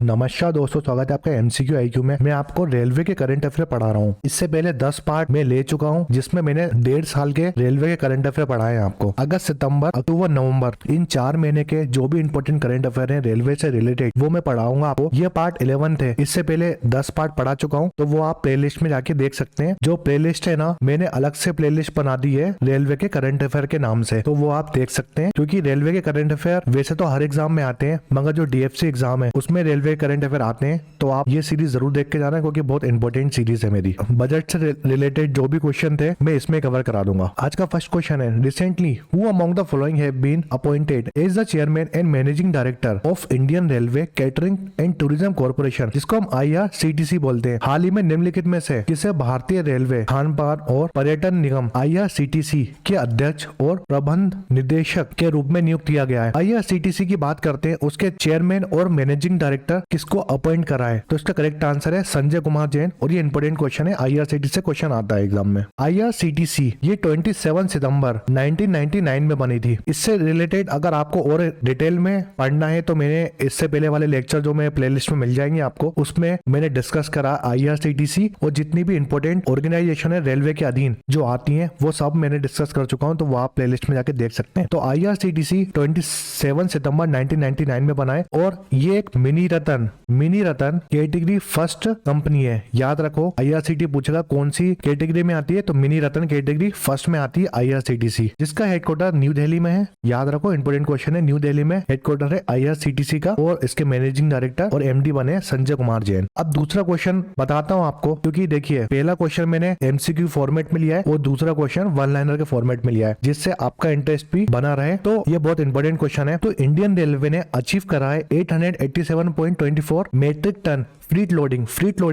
नमस्कार दोस्तों, स्वागत है आपका एमसीक्यू आईक्यू में। मैं आपको रेलवे के करंट अफेयर पढ़ा रहा हूँ। इससे पहले 10 पार्ट में ले चुका हूँ, जिसमें मैंने 1.5 साल के रेलवे के करंट अफेयर पढ़ाए हैं आपको। अगस्त, सितंबर, अक्टूबर, नवंबर, इन 4 महीने के जो भी इंपॉर्टेंट करंट अफेयर हैं रेलवे से रिलेटेड, वो मैं पढ़ाऊंगा आपको। ये पार्ट 11 थे। इससे पहले 10 पार्ट पढ़ा चुका हूँ, तो वो आप प्ले लिस्ट में जाके देख सकते हैं। जो प्ले लिस्ट है ना, मैंने अलग से प्ले लिस्ट बना दी है रेलवे के करंट अफेयर के नाम से, तो वो आप देख सकते हैं। क्योंकि रेलवे के करंट अफेयर वैसे तो हर एग्जाम में आते हैं, मगर जो डीएफसी एग्जाम है उसमें रेलवे करंट अफेयर आते हैं। तो आप ये सीरीज जरूर देख के जाना, क्योंकि बहुत इंपॉर्टेंट सीरीज है मेरी। बजट से रिलेटेड जो भी क्वेश्चन थे मैं इसमें कवर करा दूंगा। आज का फर्स्ट क्वेश्चन है, recently who among the following have been appointed as the chairman and managing director of Indian railway catering and tourism corporation, जिसको हम IRCTC बोलते हैं। हाल ही में निम्नलिखित में से किसे भारतीय रेलवे खान पान और पर्यटन निगम IRCTC के अध्यक्ष और प्रबंध निदेशक के रूप में नियुक्त किया गया है? IRCTC की बात करते हैं, उसके चेयरमैन और मैनेजिंग डायरेक्टर किसको अपॉइंट करा है? तो इसका करेक्ट आंसर है संजय कुमार जैन। और ये इंपॉर्टेंट क्वेश्चन है, IRCTC से क्वेश्चन आता है एग्जाम में। IRCTC ये 27 सितंबर 1999 में बनी थी। इससे रिलेटेड अगर आपको और डिटेल में पढ़ना है तो मैंने इससे पहले वाले लेक्चर जो मैं प्लेलिस्ट में मिल जाएंगे आपको, उसमें मैंने डिस्कस करा IRCTC और जितनी भी इंपॉर्टेंट ऑर्गेनाइजेशन है रेलवे के अधीन जो आती है वो सब मैंने डिस्कस कर चुका हूँ, तो वो आप प्लेलिस्ट में जाके देख सकते हैं। तो IRCTC 27 सितंबर 1999 में बना है और ये एक मिनी रतन कैटेगरी फर्स्ट कंपनी है। याद रखो, IRCTC पूछेगा कौन सी कैटेगरी में आती है, तो मिनी रतन कैटेगरी फर्स्ट में आती है IRCTC, जिसका हेडक्वार्टर न्यू दिल्ली में है। याद रखो, इंपॉर्टेंट क्वेश्चन है, न्यू दिल्ली में हेडक्वार्टर है IRCTC का और इसके मैनेजिंग डायरेक्टर और MD बने संजय कुमार जैन। अब दूसरा क्वेश्चन बताता हूँ आपको, क्योंकि देखिए पहला क्वेश्चन मैंने MCQ फॉर्मेट में लिया है और दूसरा क्वेश्चन वन लाइनर के फॉर्मेट में लिया है, जिससे आपका इंटरेस्ट भी बना रहे। तो ये बहुत इंपॉर्टेंट क्वेश्चन है। तो इंडियन रेलवे ने अचीव करा है 887.24 मेट्रिक टन फ्रीट लोडिंग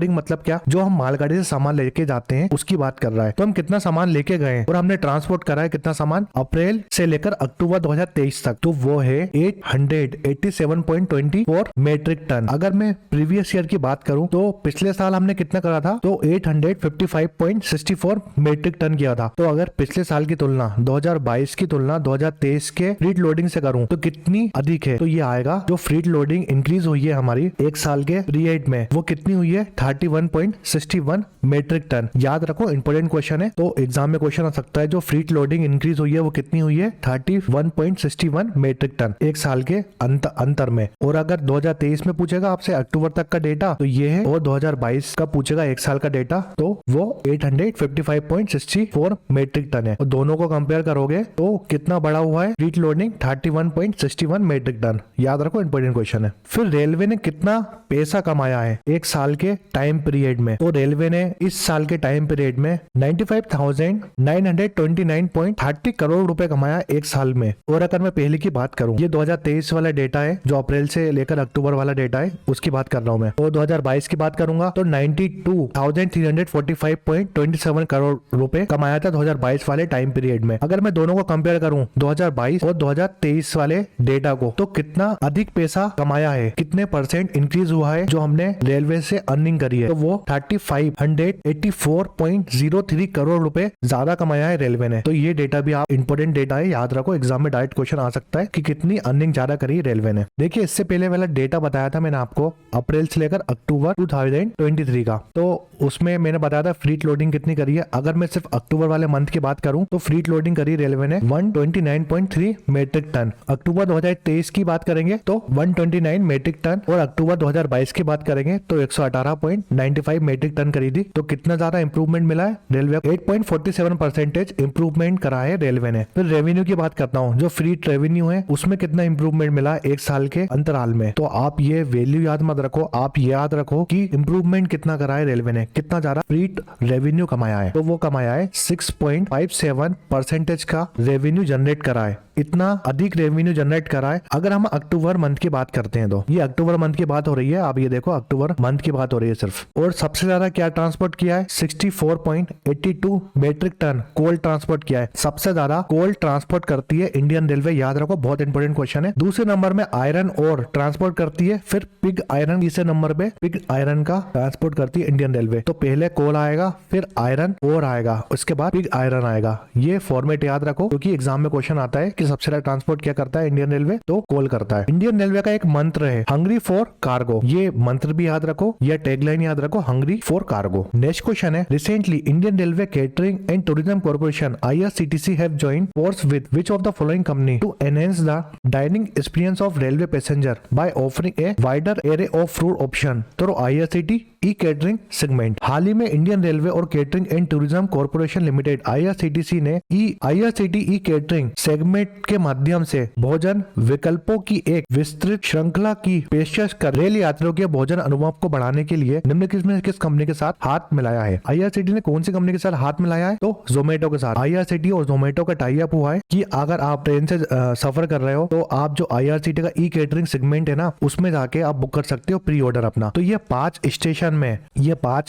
मतलब क्या? जो हम मालगाड़ी से सामान लेके जाते हैं उसकी बात कर रहा है। तो हम कितना सामान लेके गए और हमने ट्रांसपोर्ट करा है कितना सामान अप्रैल से लेकर अक्टूबर 2023 तक, तो वो है 887.24 मेट्रिक टन। अगर मैं प्रीवियस ईयर की बात करूं तो पिछले साल हमने कितना करा था? तो 855.64 मेट्रिक टन किया था। तो अगर पिछले साल की तुलना 2022 की तुलना 2023 के फ्रीट लोडिंग से करूं तो कितनी अधिक है? तो ये आएगा, जो फ्रीट लोडिंग इंक्रीज हुई है हमारी एक साल के पीरियड में, वो कितनी हुई है? 31.61 मेट्रिक टन। याद रखो, इंपॉर्टेंट क्वेश्चन है, तो एग्जाम में क्वेश्चन आ सकता है। जो फ्रीट लोडिंग इंक्रीज हुई है वो कितनी हुई है? 31.61 मेट्रिक टन एक साल के अंतर में। और अगर 2023 में पूछेगा आपसे अक्टूबर तक का डेटा तो ये है, और 2022 का पूछेगा एक साल का डेटा तो वो 855.64 मेट्रिक टन है। और दोनों को कंपेयर करोगे तो कितना बड़ा हुआ है फ्रीट लोडिंग? 31.61 metric ton. याद रखो, इंपॉर्टेंट क्वेश्चन है। फिर रेलवे ने कितना पैसा कमाया है एक साल के टाइम पीरियड में? तो रेलवे ने इस साल के टाइम पीरियड में 95,929.30 करोड़ रुपए कमाया एक साल में। और अगर मैं पहले की बात करूं, ये 2023 वाला डेटा है, जो अप्रैल से लेकर अक्टूबर वाला डेटा है उसकी बात कर रहा हूं मैं। और 2022 की बात करूंगा तो 92,345.27 करोड़ रुपए कमाया था 2022 वाले टाइम पीरियड में। अगर मैं दोनों को कंपेयर करूं 2022 और 2023 वाले डेटा को, तो कितना अधिक पैसा कमाया है, कितने परसेंट इंक्रीज हुआ है जो हमने रेलवे से अर्निंग करी है? तो वो 3584.03 करोड़ रुपए ज्यादा कमाया है रेलवे ने। तो ये डेटा भी आप इंपॉर्टेंट डेटा है, याद रखो, एग्जाम में डायरेक्ट क्वेश्चन आ सकता है कि कितनी अर्निंग ज्यादा करी रेलवे ने। देखिए, इससे पहले वाला डेटा बताया था मैंने आपको अप्रैल से लेकर अक्टूबर 2023 का, तो उसमें मैंने बताया था फ्रीट लोडिंग कितनी करी है। अगर मैं सिर्फ अक्टूबर वाले मंथ की बात करूं तो फ्रीट लोडिंग करी रेलवे ने 129.3 मेट्रिक टन। अक्टूबर 2023 की बात करेंगे तो 129 मेट्रिक टन, और अक्टूबर 2022 की बात करेंगे तो 118.95 मेट्रिक टन करी थी। तो कितना ज्यादा इंप्रूवमेंट मिला है रेलवे? 8.47% इंप्रूवमेंट करा है रेलवे ने। फिर रेवेन्यू की बात करता हूँ, जो फ्रीट रेवेन्यू है उसमें कितना इंप्रूवमेंट मिला एक साल के अंतराल में? तो आप ये वैल्यू याद मत रखो, आप ये याद रखो कि इंप्रूवमेंट कितना करा है रेलवे ने, कितना ज्यादा फ्रीट रेवेन्यू कमाया है। तो वो कमाया है 6.57% का रेवेन्यू जनरेट करा है। इतना अधिक रेवेन्यू जनरेट करा है। अगर हम अक्टूबर मंथ की बात करते हैं तो ये अक्टूबर मंथ की बात हो रही है, आप ये देखो अक्टूबर मंथ की बात हो रही है सिर्फ। और सबसे ज्यादा क्या ट्रांसपोर्ट किया है? 64.82 मेट्रिक टन कोल ट्रांसपोर्ट किया है। सबसे ज्यादा कोल ट्रांसपोर्ट करती है इंडियन रेलवे, याद रखो, बहुत इंपॉर्टेंट क्वेश्चन है। दूसरे नंबर में आयरन और ट्रांसपोर्ट करती है, फिर पिग आयरन तीसरे नंबर पे पिग आयरन का ट्रांसपोर्ट करती है इंडियन रेलवे। तो पहले कोल आएगा, फिर आयरन और आएगा, उसके बाद पिग आयरन आएगा। ये फॉर्मेट याद रखो, क्योंकि एग्जाम में क्वेश्चन आता है कि सबसे ज्यादा ट्रांसपोर्ट क्या करता है इंडियन रेलवे? तो कोल करता है। इंडियन रेलवे का एक मंत्र है, हंग्री फॉर कार्गो। ये मंत्र भी याद रखो, या टैगलाइन याद रखो, hungry for cargo. Next question है, recently Indian railway catering and tourism corporation IRCTC have joined force with which of the following company to enhance the dining experience of railway passenger by offering a wider array of food option through IRCTC E catering segment. हाल ही में Indian railway और catering and tourism corporation limited IRCTC ने IRCTC catering segment के माध्यम से भोजन विकल्पों की एक विस्तृत श्रृंखला की पेशकश कर रेल यात्रियों के भोजन अनुभव को बढ़ाने के लिए निम्नलिखित में किस कंपनी के साथ हाथ मिलाया है। IRCTC ने कौन सी कंपनी के साथ हाथ मिलाया है? तो जोमेटो के साथ। IRCTC और जोमेटो का टाई अप हुआ है कि अगर आप ट्रेन से सफर कर रहे हो तो आप जो IRCTC का ई केटरिंग सेगमेंट है ना, उसमें जाके आप बुक कर सकते हो प्री ऑर्डर अपना। तो ये 5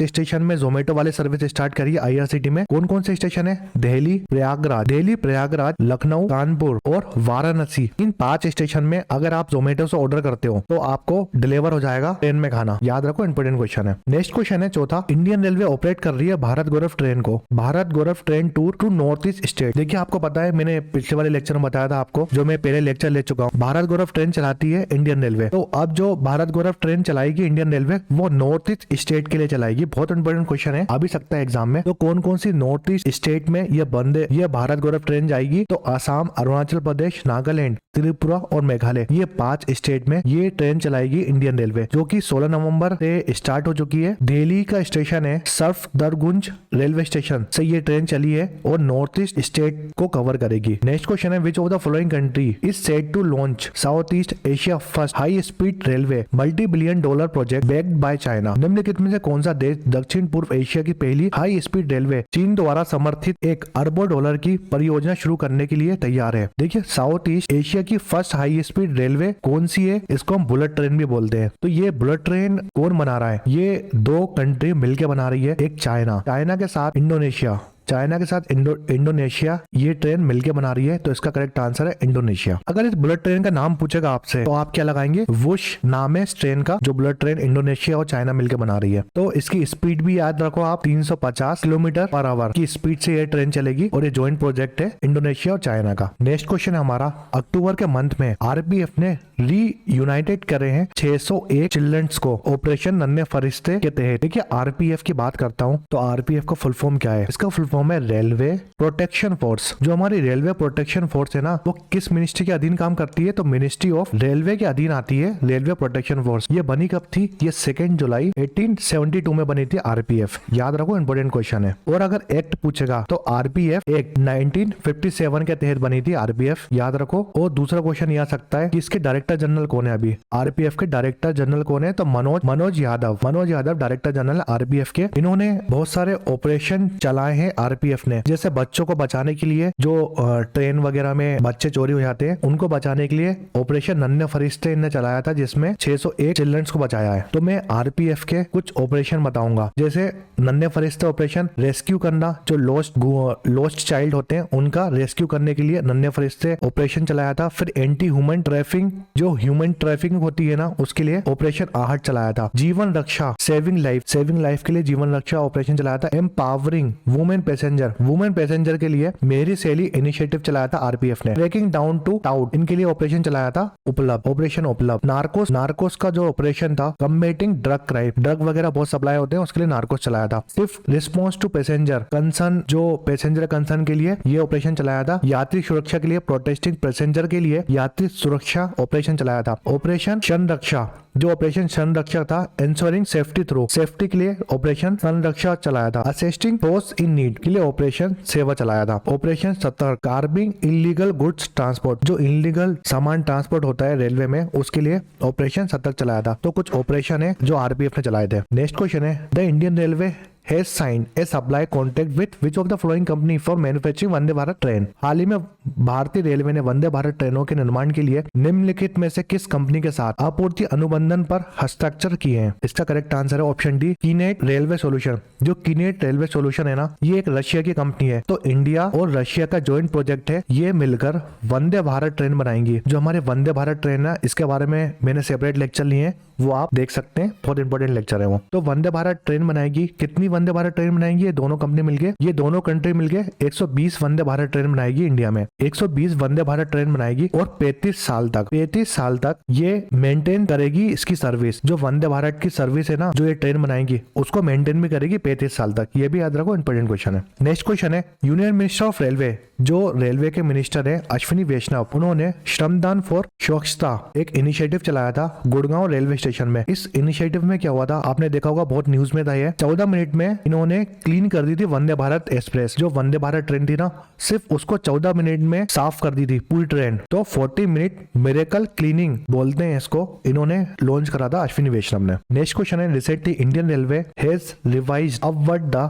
स्टेशन में जोमेटो वाले सर्विस स्टार्ट करी है IRCTC में। कौन कौन से स्टेशन है? दिल्ली, प्रयागराज, लखनऊ, कानपुर और वाराणसी। इन 5 स्टेशन में अगर आप जोमेटो से ऑर्डर करते हो तो आपको डिलीवर हो जाएगा ट्रेन में खाना। याद रखो, इंपोर्टेंट क्वेश्चन है। नेक्स्ट क्वेश्चन है चौथा, इंडियन रेलवे ऑपरेट कर रही है भारत गौरव ट्रेन को, Bharat Gaurav train tour to north east state. देखिए आपको पता है, मैंने पिछले वाले लेक्चर में बताया था आपको, जो मैं पहले लेक्चर ले चुका हूँ। भारत गौरव ट्रेन चलाती है इंडियन रेलवे। तो अब जो भारत गौरव ट्रेन चलाएगी इंडियन रेलवे, वो नॉर्थ ईस्ट स्टेट के लिए चलाएगी। बहुत इंपोर्टेंट क्वेश्चन है, आ भी सकता है एग्जाम में। तो कौन कौन सी नॉर्थ ईस्ट स्टेट में ये भारत गौरव ट्रेन जाएगी? तो असम, अरुणाचल प्रदेश, नागालैंड, त्रिपुरा और मेघालय, ये 5 स्टेट में ये ट्रेन चलाएगी इंडियन रेलवे, जो कि 16 नवंबर से स्टार्ट हो चुकी है। दिल्ली का स्टेशन है सफदरगंज रेलवे स्टेशन से ये ट्रेन चली है और नॉर्थ ईस्ट स्टेट को कवर करेगी। नेक्स्ट क्वेश्चन है, which of the following country is set to launch south east Asia first high speed railway $multi-billion project backed by China. निम्नलिखित में से कौन सा देश दक्षिण पूर्व एशिया की पहली हाई स्पीड रेलवे चीन द्वारा समर्थित $1 अरब की परियोजना शुरू करने के लिए तैयार है? देखिए, साउथ ईस्ट एशिया की फर्स्ट हाई स्पीड रेलवे कौन सी है? इसको हम बुलेट ट्रेन भी बोलते हैं। तो ये बुलेट ट्रेन कौन बना रहा है? ये 2 कंट्री मिलकर बना रही है। एक चाइना के साथ इंडोनेशिया ये ट्रेन मिलके बना रही है। तो इसका करेक्ट आंसर है इंडोनेशिया। अगर इस बुलेट ट्रेन का नाम पूछेगा आपसे तो आप क्या लगाएंगे? वुश नाम है इस ट्रेन का, जो बुलेट ट्रेन इंडोनेशिया और चाइना मिलकर बना रही है। तो इसकी स्पीड भी याद रखो आप, 350 किलोमीटर पर आवर की स्पीड से ये ट्रेन चलेगी और ये ज्वाइंट प्रोजेक्ट है इंडोनेशिया और चाइना का। नेक्स्ट क्वेश्चन है हमारा, अक्टूबर के मंथ में RPF ने रीयूनाइटेड करे हैं 601 चिल्ड्रंस को ऑपरेशन नन्हे फरिश्ते के तहत। देखिए, RPF की बात करता हूँ तो RPF का फुल फॉर्म क्या है? इसका फुल फॉर्म है रेलवे प्रोटेक्शन फोर्स। जो हमारी रेलवे प्रोटेक्शन फोर्स है ना, वो किस मिनिस्ट्री के अधीन काम करती है? तो मिनिस्ट्री ऑफ रेलवे के अधीन आती है रेलवे प्रोटेक्शन फोर्स। ये बनी कब थी? ये 2 जुलाई 1872 में बनी थी RPF। याद रखो, इंपोर्टेंट क्वेश्चन है। और अगर एक्ट पूछेगा तो RPF एक्ट 1957 के तहत बनी थी RPF। याद रखो। और दूसरा क्वेश्चन ये आ सकता है कि इसके डायरेक्टर जनरल कौन है? अभी RPF के डायरेक्टर जनरल कौन है? तो Manoj Yadav director general RPF के। इन्होंने बहुत सारे ऑपरेशन चलाए हैं RPF ने, जैसे बच्चों को बचाने के लिए, जो ट्रेन वगैरह में बच्चे चोरी हो जाते हैं उनको बचाने के लिए ऑपरेशन नन्हे फरिश्ते इन्हें चलाया था, जिसमें 601 चिल्ड्रंस को बचाया है। तो मैं RPF के कुछ ऑपरेशन बताऊंगा, जैसे नन्हे फरिश्ते ऑपरेशन, रेस्क्यू करना, जो लॉस्ट चाइल्ड होते हैं उनका रेस्क्यू करने के लिए नन्हे फरिश्ते ऑपरेशन चलाया था। फिर एंटी ह्यूमन ट्रैफिकिंग, जो ह्यूमन ट्रैफिकिंग होती है ना, उसके लिए ऑपरेशन आहट चलाया था। जीवन रक्षा, सेविंग लाइफ के लिए जीवन रक्षा ऑपरेशन चलाया था। एम्पावरिंग वुमेन पैसेंजर के लिए मेरी सैली इनिशिएटिव चलाया था RPF ने। ट्रैकिंग डाउन टू टाउट, इनके लिए ऑपरेशन चलाया था ऑपरेशन उपलब्ध। नार्कोस का जो ऑपरेशन था, कम्बेटिंग ड्रग क्राइम, ड्रग वगैरह बहुत सप्लाई होते हैं, उसके लिए नार्कोस चलाया था। Fifth, response to passenger concern, जो पैसेंजर कंसर्न के लिए ये ऑपरेशन चलाया था। यात्री सुरक्षा के लिए, प्रोटेस्टिंग पैसेंजर के लिए यात्री सुरक्षा ऑपरेशन चलाया था। ऑपरेशन शन रक्षा, जो ऑपरेशन शन रक्षा था, इंश्योरिंग सेफ्टी थ्रू, सेफ्टी के लिए ऑपरेशन शन रक्षा चलाया था। असिस्टिंग फोर्स इन नीड के लिए ऑपरेशन सेवा चलाया था। ऑपरेशन 70, कार्बिंग इलीगल गुड्स ट्रांसपोर्ट, जो इलीगल सामान ट्रांसपोर्ट होता है रेलवे में, उसके लिए ऑपरेशन 70 चलाया था। तो कुछ ऑपरेशन है जो RPF ने चलाए थे। नेक्स्ट क्वेश्चन है, the Indian railway has signed a supply contract with which of the following company for manufacturing Vande Bharat train. हाल ही में भारतीय रेलवे ने वंदे भारत ट्रेनों के निर्माण के लिए निम्नलिखित में से किस कंपनी के साथ आपूर्ति अनुबंधन पर हस्ताक्षर किए हैं? इसका करेक्ट आंसर है ऑप्शन डी, कीनेट रेलवे सोल्यूशन। जो कीनेट रेलवे सोल्यूशन है ना, ये एक रशिया की कंपनी है। तो इंडिया और रशिया का ज्वाइंट प्रोजेक्ट है, ये मिलकर वंदे भारत ट्रेन बनाएंगी। जो हमारे वंदे भारत ट्रेन है, इसके बारे में मैंने सेपरेट लेक्चर लिए हैं, वो आप देख सकते हैं, बहुत इंपॉर्टेंट लेक्चर है वो। तो वंदे भारत ट्रेन बनाएगी, कितनी वंदे भारत ट्रेन बनाएंगी ये दोनों कंपनी मिलके, ये दोनों कंट्री मिलके 120 वंदे भारत ट्रेन बनाएगी इंडिया में। 120 वंदे भारत ट्रेन बनाएगी और 35 साल तक ये मेंटेन करेगी इसकी सर्विस। जो वंदे भारत की सर्विस है ना, जो ये ट्रेन बनाएगी उसको मेंटेन भी करेगी 35 साल तक। ये भी याद रखो, इंपॉर्टेंट क्वेश्चन है। नेक्स्ट क्वेश्चन है, यूनियन मिनिस्टर ऑफ रेलवे, जो रेलवे के मिनिस्टर है अश्विनी वैष्णव, उन्होंने श्रमदान फॉर स्वच्छता एक इनिशिएटिव चलाया था गुड़गांव रेलवे स्टेशन में। इस इनिशिएटिव में क्या हुआ था, आपने देखा होगा, बहुत न्यूज में था ये। 14 मिनट में इन्होंने क्लीन कर दी थी वंदे भारत एक्सप्रेस। जो वंदे भारत ट्रेन थी ना, सिर्फ उसको 14 मिनट में साफ कर दी थी पूरी ट्रेन। तो 40 मिनट मिरेकल क्लीनिंग बोलते हैं इसको, इन्होंने लॉन्च करा था अश्विनी वैष्णव ने। नेक्स्ट क्वेश्चन है, recently Indian railway has revised upward the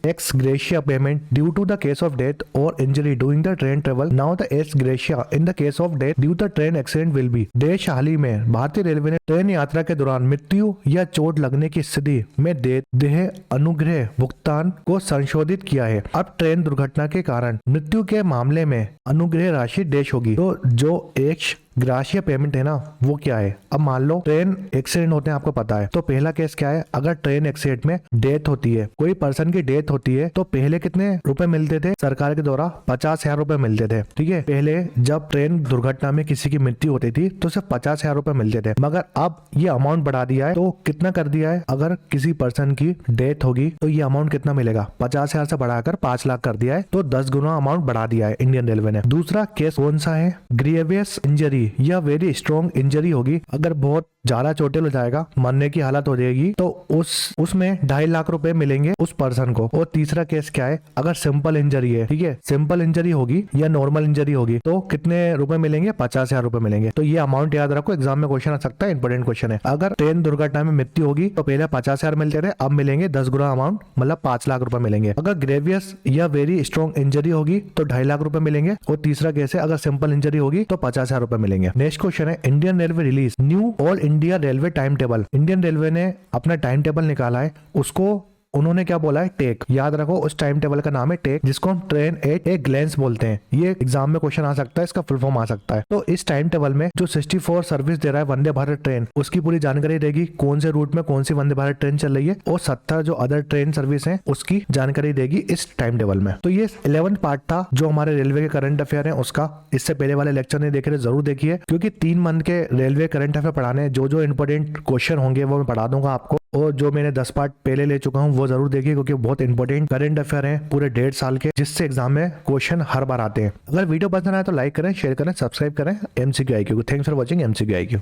ex gratia payment due to the case of death or injury during the train travel. Now the ex gratia in the case of death due to train accident will be। देश हाल ही में भारतीय railway ने train यात्रा के दौरान मृत्यु या चोट लगने की स्थिति में देह अनुग्रह भुगतान को संशोधित किया है। अब ट्रेन दुर्घटना के कारण मृत्यु के मामले में अनुग्रह राशि देश होगी। तो जो एक्स ग्राशिया पेमेंट है ना, वो क्या है। अब मान लो ट्रेन एक्सीडेंट होते हैं, आपको पता है। तो पहला केस क्या है, अगर ट्रेन एक्सीडेंट में डेथ होती है, कोई पर्सन की डेथ होती है, तो पहले कितने रुपए मिलते थे सरकार के द्वारा, 50,000 रुपए मिलते थे। ठीक है, पहले जब ट्रेन दुर्घटना में किसी की मृत्यु होती थी तो सिर्फ 50,000 रुपए मिलते थे। मगर अब ये अमाउंट बढ़ा दिया है। तो कितना कर दिया है, अगर किसी पर्सन की डेथ होगी तो ये अमाउंट कितना मिलेगा, 50,000 से बढ़ाकर 5 लाख कर दिया है। तो 10 गुना अमाउंट बढ़ा दिया है इंडियन रेलवे ने। दूसरा केस कौन सा है, ग्रीवियस इंजरी या वेरी स्ट्रॉन्ग इंजरी होगी। अगर बहुत ज्यादा चोटिल हो जाएगा, मरने की हालत हो जाएगी, तो उसमें 2.5 लाख रुपए मिलेंगे उस पर्सन को। और तीसरा केस क्या है, अगर सिंपल इंजरी है, ठीक है, सिंपल इंजरी होगी या नॉर्मल इंजरी होगी, तो कितने रुपए मिलेंगे, 50,000 रुपए मिलेंगे। तो ये अमाउंट याद रखो, एग्जाम में क्वेश्चन आ सकता है, इंपोर्टेंट क्वेश्चन है। अगर ट्रेन दुर्घटना में मृत्यु होगी तो पहले 50,000 मिलते थे, अब मिलेंगे 10 गुना अमाउंट, मतलब 5 लाख रुपए मिलेंगे। अगर ग्रेवियस या वेरी स्ट्रॉन्ग इंजरी होगी तो 2.5 लाख रुपए मिलेंगे। और तीसरा केस है, अगर सिंपल इंजरी होगी तो 50,000 रुपए मिलेंगे। नेक्स्ट क्वेश्चन है, Indian railway release knew all India railway time table. Indian railway ने अपना टाइम टेबल निकाला है, उसको उन्होंने क्या बोला है, टेक। याद रखो, उस टाइम टेबल का नाम है टेक, जिसको हम ट्रेन एट ए ग्लेंस बोलते हैं। ये एग्जाम में क्वेश्चन आ सकता है, इसका फुल फॉर्म आ सकता है। तो इस टाइम टेबल में जो 64 सर्विस दे रहा है वंदे भारत ट्रेन, उसकी पूरी जानकारी देगी, कौन से रूट में कौन सी वंदे भारत ट्रेन चल रही है, और 70 जो अदर ट्रेन सर्विस है उसकी जानकारी देगी इस टाइम टेबल में। तो ये 11th पार्ट था जो हमारे रेलवे के करंट अफेयर है उसका। इससे पहले वाले लेक्चर नहीं देखे जरूर देखिए, क्योंकि 3 मंथ के रेलवे करंट अफेयर पढ़ाने, जो इंपोर्टेंट क्वेश्चन होंगे वो मैं पढ़ा दूंगा आपको। और जो मैंने 10 पार्ट पहले ले चुका हूँ वो जरूर देखिए, क्योंकि बहुत इंपॉर्टेंट करंट अफेयर है पूरे 1.5 साल के, जिससे एग्जाम में क्वेश्चन हर बार आते हैं। अगर वीडियो पसंद आए तो लाइक करें, शेयर करें, सब्सक्राइब करें MCQ IQ। Thanks for watching MCQ IQ।